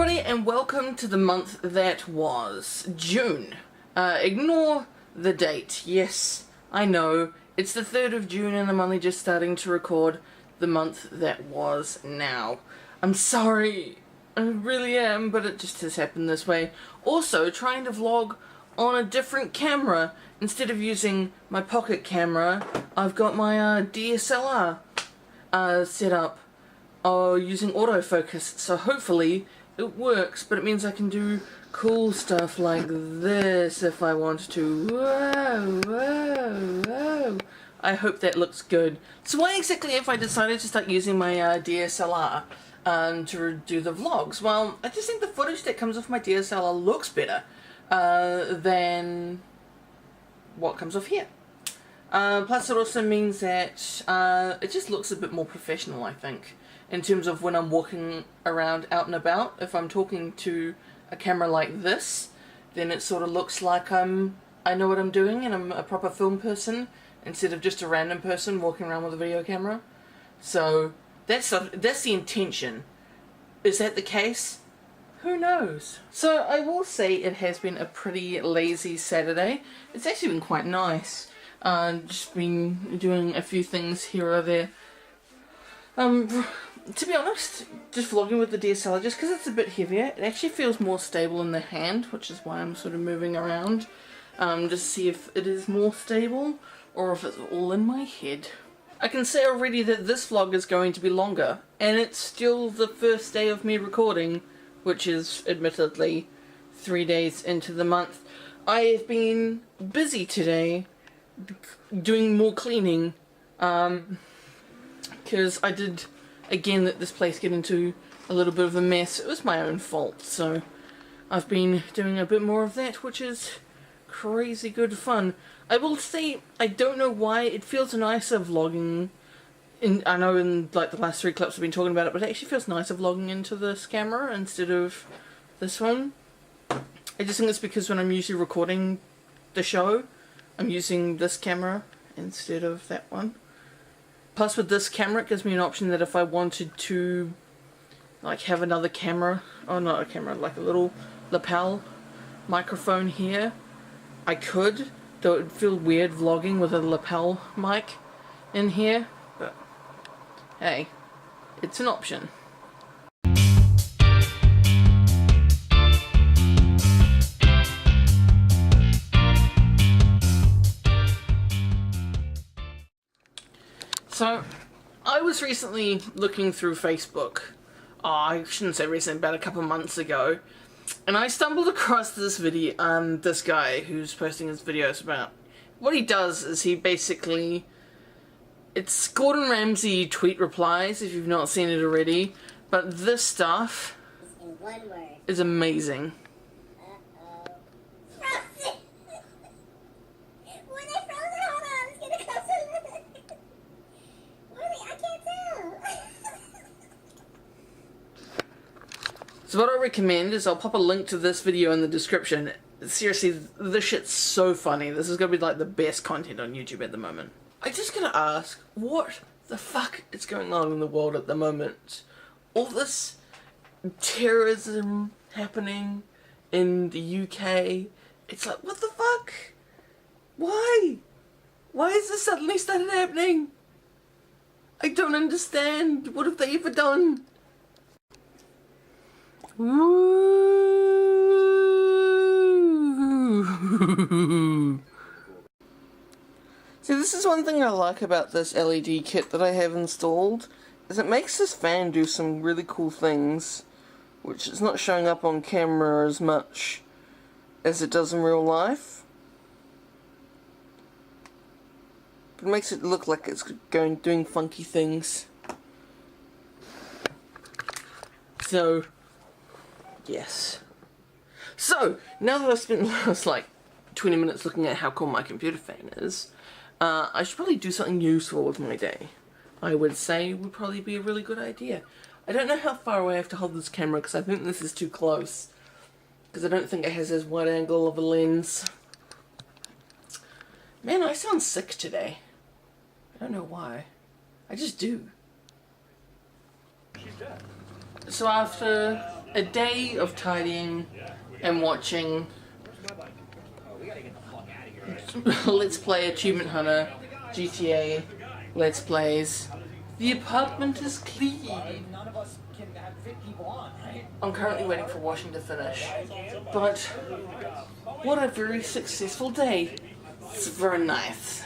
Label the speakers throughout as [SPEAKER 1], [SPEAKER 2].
[SPEAKER 1] everybody and welcome to the month that was June. Ignore the date. Yes, I know, it's the 3rd of June and I'm only just starting to record the month that was now. I'm sorry, I really am, but it just has happened this way. Also, trying to vlog on a different camera. Instead of using my pocket camera, I've got my DSLR set up using autofocus, so hopefully it works, but it means I can do cool stuff like this if I want to. Whoa, whoa, whoa. I hope that looks good. So why exactly have I decided to start using my DSLR to do the vlogs? Well, I just think the footage that comes off my DSLR looks better than what comes off here. Plus it also means that it just looks a bit more professional, I think, in terms of when I'm walking around out and about. If I'm talking to a camera like this, then it sort of looks like I know what I'm doing and I'm a proper film person instead of just a random person walking around with a video camera. So that's the intention. Is that the case? Who knows? So I will say it has been a pretty lazy Saturday. It's actually been quite nice. Just been doing a few things here or there. To be honest, just vlogging with the DSLR, just because it's a bit heavier, it actually feels more stable in the hand, which is why I'm sort of moving around, just to see if it is more stable, or if it's all in my head. I can say already that this vlog is going to be longer, and it's still the first day of me recording, which is admittedly 3 days into the month. I have been busy today, doing more cleaning, because I did again let this place get into a little bit of a mess. It was my own fault, so I've been doing a bit more of that, which is crazy good fun. I will say, I don't know why, it feels nicer vlogging I know in like the last 3 clips I've been talking about it, but it actually feels nicer vlogging into this camera instead of this one. I just think it's because when I'm usually recording the show, I'm using this camera instead of that one. Plus with this camera, it gives me an option that if I wanted to like have another camera, or not a camera, like a little lapel microphone here, I could, though it would feel weird vlogging with a lapel mic in here, but hey, it's an option. So, I was recently looking through Facebook, I shouldn't say recently, about a couple months ago, and I stumbled across this video, this guy who's posting his videos about, what he does is he basically, it's Gordon Ramsay tweet replies, if you've not seen it already, but this stuff in one word is amazing. So what I recommend is I'll pop a link to this video in the description. Seriously, this shit's so funny. This is gonna be like the best content on YouTube at the moment. I just gotta ask, what the fuck is going on in the world at the moment? All this terrorism happening in the UK. It's like, what the fuck? Why? Why has this suddenly started happening? I don't understand. What have they ever done? Ooh. See, this is one thing I like about this LED kit that I have installed, is it makes this fan do some really cool things, which is not showing up on camera as much as it does in real life. But it makes it look like it's doing funky things. So yes. So, now that I've spent the last like 20 minutes looking at how cool my computer fan is, I should probably do something useful with my day. I would say would probably be a really good idea. I don't know how far away I have to hold this camera because I think this is too close. Because I don't think it has as wide angle of a lens. Man, I sound sick today. I don't know why. I just do. So after a day of tidying and watching Let's Play Achievement Hunter, GTA, Let's Plays. The apartment is clean. I'm currently waiting for washing to finish, but what a very successful day. It's very nice.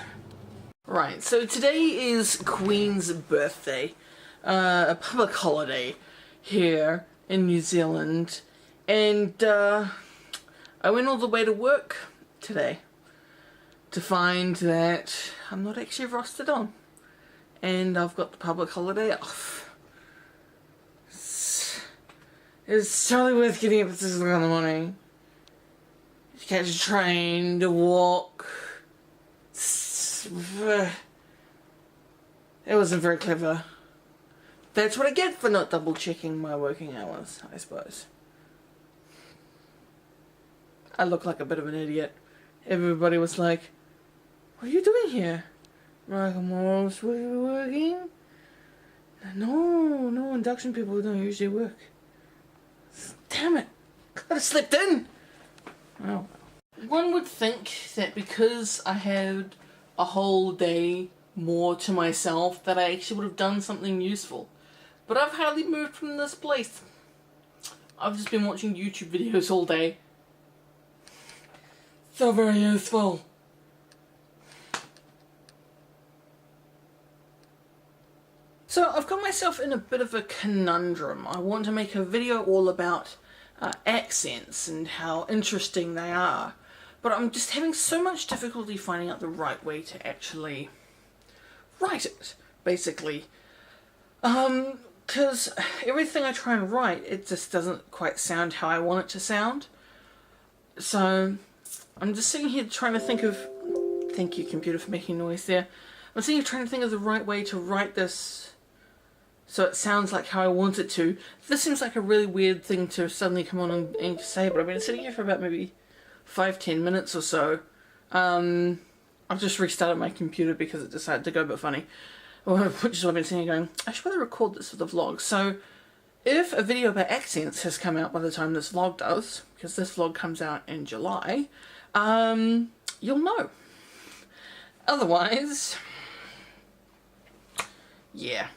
[SPEAKER 1] Right, so today is Queen's birthday, a public holiday here in New Zealand, and I went all the way to work today to find that I'm not actually rostered on, and I've got the public holiday off. It's totally worth getting up at 6 o'clock in the morning to catch a train, to walk. It wasn't very clever. That's what I get for not double checking my working hours, I suppose. I look like a bit of an idiot. Everybody was like, "What are you doing here?" I'm like, "I'm almost working." No, induction people don't usually work. Damn it! Could have slipped in! Oh. One would think that because I had a whole day more to myself that I actually would have done something useful. But I've hardly moved from this place. I've just been watching YouTube videos all day. So very useful. So I've got myself in a bit of a conundrum. I want to make a video all about accents and how interesting they are. But I'm just having so much difficulty finding out the right way to actually write it, basically. Because everything I try and write, it just doesn't quite sound how I want it to sound. So I'm just sitting here trying to think of... Thank you, computer, for making noise there. I'm sitting here trying to think of the right way to write this so it sounds like how I want it to. This seems like a really weird thing to suddenly come on and say, but I've been sitting here for about maybe 5-10 minutes or so. I've just restarted my computer because it decided to go a bit funny. Which is what I've been sitting here going, I should probably record this for the vlog. So, if a video about accents has come out by the time this vlog does, because this vlog comes out in July, you'll know. Otherwise, yeah.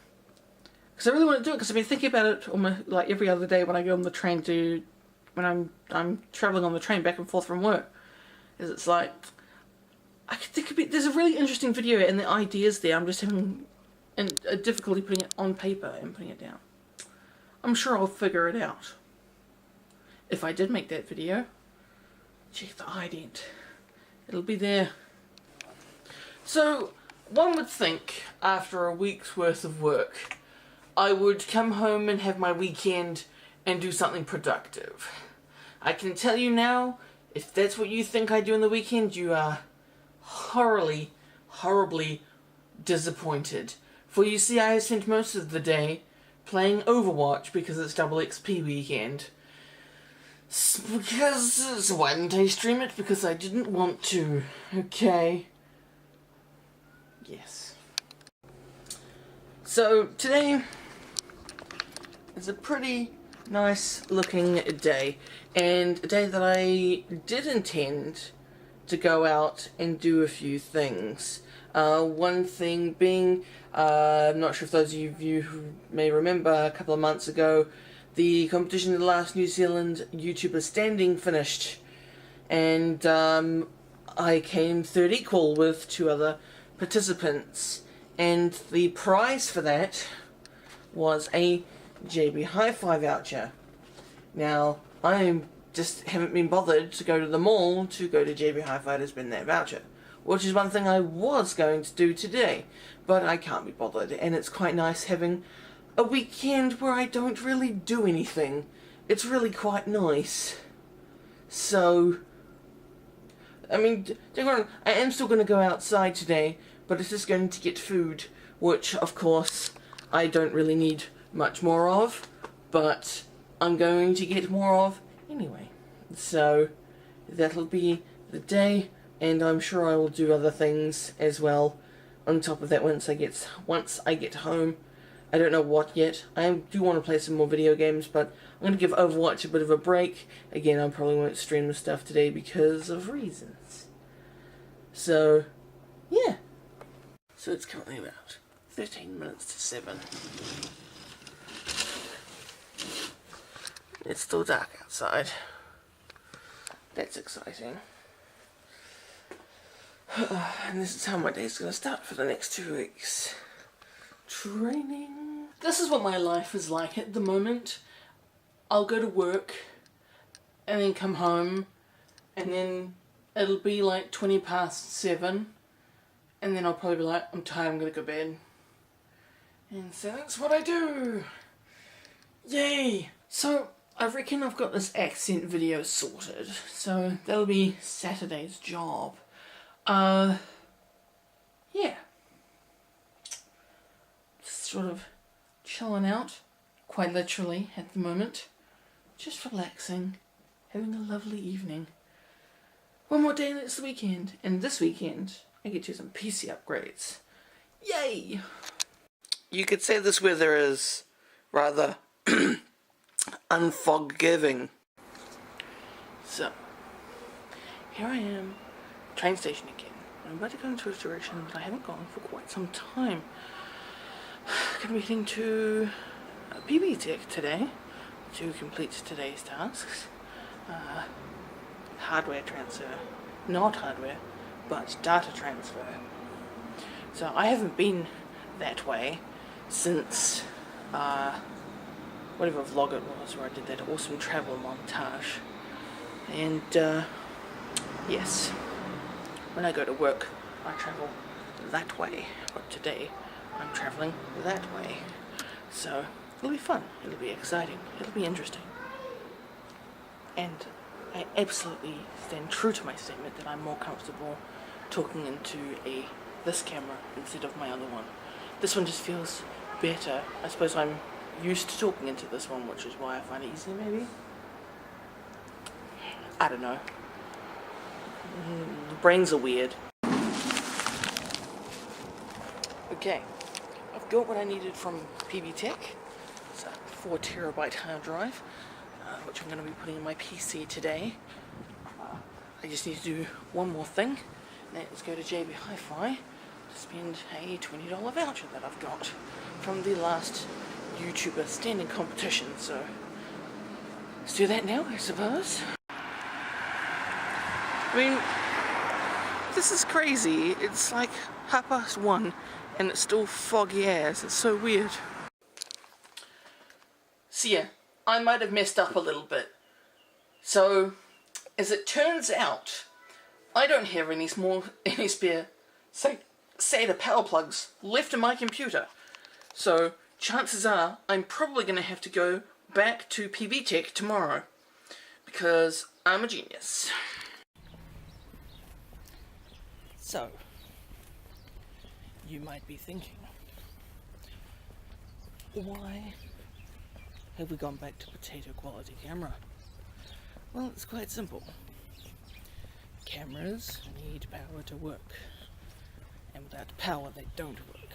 [SPEAKER 1] Because I really want to do it, because I've been thinking about it almost like every other day when I go on the train when I'm travelling on the train back and forth from work. Is it's like, there's a really interesting video and the ideas there, I'm just having a difficulty putting it on paper and putting it down. I'm sure I'll figure it out. If I did make that video, check the ident. It'll be there. So, one would think, after a week's worth of work, I would come home and have my weekend and do something productive. I can tell you now, if that's what you think I do on the weekend, you are horribly disappointed. For you see, I have spent most of the day playing Overwatch because it's double XP weekend. Because, why didn't I stream it? Because I didn't want to. Okay. Yes. So, today is a pretty nice looking day, and a day that I did intend to go out and do a few things. One thing being, I'm not sure if those of you who may remember, a couple of months ago, the competition of the last New Zealand YouTuber standing finished, and I came third equal with 2 other participants, and the prize for that was a JB Hi-Fi voucher. Now, I just haven't been bothered to go to the mall to go to JB Hi-Fi to spend that voucher, which is one thing I was going to do today, but I can't be bothered, and it's quite nice having a weekend where I don't really do anything. It's really quite nice. So, I mean, don't get me wrong, I am still going to go outside today, but it's just going to get food, which, of course, I don't really need much more of, but I'm going to get more of anyway. So, that'll be the day, and I'm sure I will do other things as well on top of that once I get home. I don't know what yet. I do want to play some more video games, but I'm going to give Overwatch a bit of a break. Again, I probably won't stream the stuff today because of reasons. So, yeah. So it's currently about 13 minutes to 7. It's still dark outside. That's exciting. And this is how my day's going to start for the next 2 weeks. Training. This is what my life is like at the moment. I'll go to work and then come home and then it'll be like 20 past 7 and then I'll probably be like, I'm tired, I'm going to go to bed. And so that's what I do. Yay! So I reckon I've got this accent video sorted, so that'll be Saturday's job. Yeah. Just sort of chilling out, quite literally at the moment. Just relaxing, having a lovely evening. One more day and it's the weekend, and this weekend I get to do some PC upgrades. Yay! You could say this weather is rather unforgiving. So, here I am, train station again. I'm about to go into a direction that I haven't gone for quite some time. Going to be heading to PB Tech today to complete today's tasks. Hardware transfer. Not hardware, but data transfer. So I haven't been that way since whatever vlog it was where I did that awesome travel montage. And yes, when I go to work I travel that way, but today I'm traveling that way. So it'll be fun, it'll be exciting, it'll be interesting. And I absolutely stand true to my statement that I'm more comfortable talking into this camera instead of my other one. This one just feels better. I suppose I'm used to talking into this one, which is why I find it easier maybe. I don't know. The brains are weird. Okay, I've got what I needed from PB Tech. It's a 4 terabyte hard drive, which I'm going to be putting in my PC today. I just need to do one more thing. Let's go to JB Hi-Fi to spend a $20 voucher that I've got from the last YouTuber standing competition. So let's do that now, I suppose. I mean, this is crazy. It's like 1:30 and it's still foggy as. It's so weird. So yeah, I might have messed up a little bit. So, as it turns out, I don't have any spare SATA power plugs left in my computer. So, chances are I'm probably going to have to go back to PB Tech tomorrow. Because I'm a genius. So, you might be thinking, why have we gone back to potato quality camera? Well, it's quite simple. Cameras need power to work, and without power they don't work.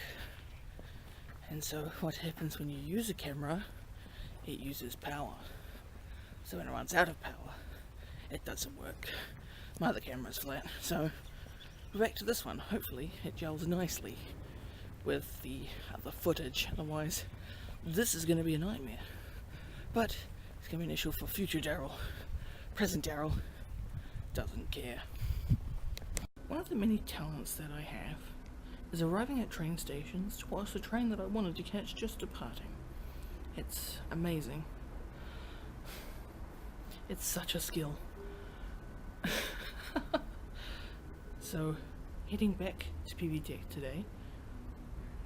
[SPEAKER 1] And so what happens when you use a camera, it uses power. So when it runs out of power, it doesn't work. My other camera's flat, so we're back to this one. Hopefully it gels nicely with the other footage, otherwise this is going to be a nightmare. But it's going to be an issue for future Daryl. Present Daryl doesn't care. One of the many talents that I have is arriving at train stations whilst the train that I wanted to catch just departing. It's amazing. It's such a skill. So, heading back to PB Tech today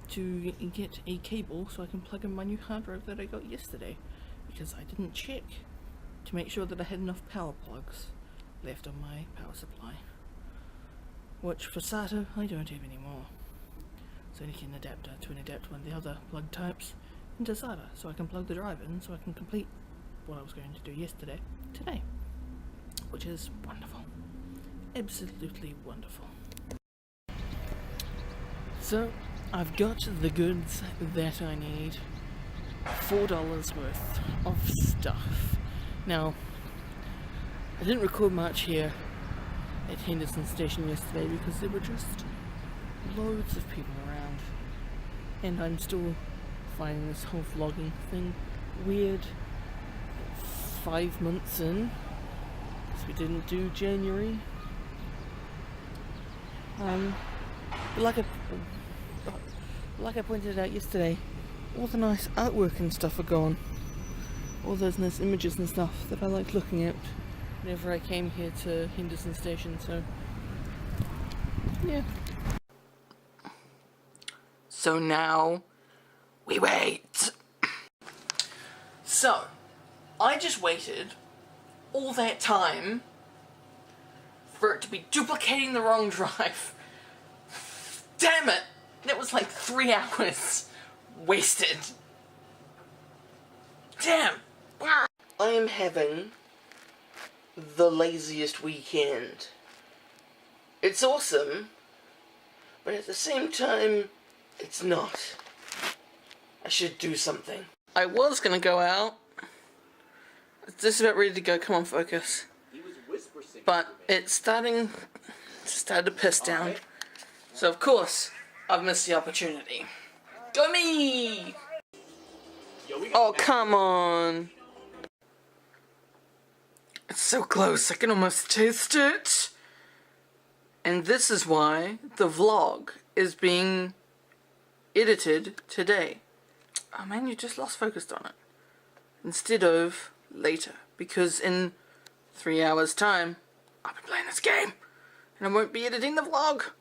[SPEAKER 1] to get a cable so I can plug in my new hard drive that I got yesterday, because I didn't check to make sure that I had enough power plugs left on my power supply, which for SATA I don't have anymore. So I need an adapter to adapt one of the other plug types into SATA so I can plug the drive in so I can complete what I was going to do yesterday today, which is wonderful. Absolutely wonderful. So I've got the goods that I need. $4 worth of stuff. Now, I didn't record much here at Henderson Station yesterday because there were just loads of people around. And I'm still finding this whole vlogging thing weird. 5 months in, because we didn't do January. But like I pointed out yesterday, all the nice artwork and stuff are gone. All those nice images and stuff that I liked looking at whenever I came here to Henderson Station, so yeah. So now we wait. So I just waited all that time for it to be duplicating the wrong drive. Damn it! That was like 3 hours wasted. Damn! I am having the laziest weekend. It's awesome, but at the same time, it's not. I should do something. I was gonna go out. It's just about ready to go. Come on, focus. But it's started to piss down. Right. So of course, I've missed the opportunity. Go me! Oh, come on. It's so close, I can almost taste it. And this is why the vlog is being edited today. Oh man, you just lost focus on it. Instead of later. Because in 3 hours time, I'll be playing this game. And I won't be editing the vlog.